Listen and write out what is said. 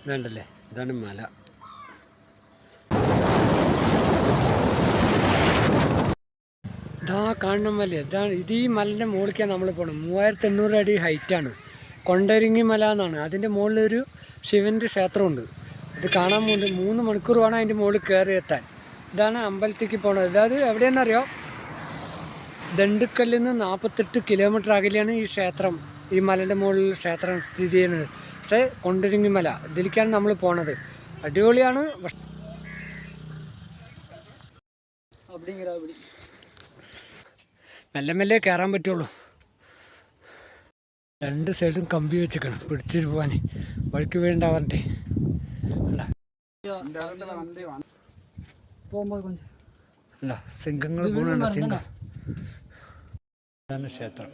ഇതുണ്ടല്ലേ, ഇതാണ് മല. ഇതാ കാണുന്ന മല, ഇതാണ്. ഇത് ഈ മലൻ്റെ മുകളിലേക്കാണ് നമ്മൾ പോകണം. 3800 അടി ഹൈറ്റാണ്. കൊണ്ടരിങ്ങി മല എന്നാണ്. അതിൻ്റെ മുകളിലൊരു ശിവൻ്റെ ക്ഷേത്രമുണ്ട്. അത് കാണാൻ പോകുന്നുണ്ട്. 3 മണിക്കൂർ വേണം അതിൻ്റെ മുകളിൽ കയറി എത്താൻ. ഇതാണ് അമ്പലത്തേക്ക് പോണത്. അതായത് എവിടെയെന്നറിയോ, ദണ്ഡുക്കല്ലിൽ നിന്ന് 48 കിലോമീറ്റർ അകലെയാണ് ഈ ക്ഷേത്രം, ഈ മലൻ്റെ മുകളിൽ ക്ഷേത്രം സ്ഥിതി ചെയ്യുന്നത്. പക്ഷേ കൊണ്ടരിങ്ങി മല, ഇതിലേക്കാണ് നമ്മൾ പോണത്. അടിപൊളിയാണ്. മെല്ലെ മെല്ലെ കയറാൻ പറ്റുള്ളൂ. 2 സൈഡും കമ്പി വെച്ചിക്കണം പിടിച്ചിട്ട് പോകാൻ, വഴിക്ക് വീണ്ടാവാറുണ്ട്. അല്ല, സിംഹങ്ങൾ പോകുന്നുണ്ട്. സിംഹം. ക്ഷേത്രം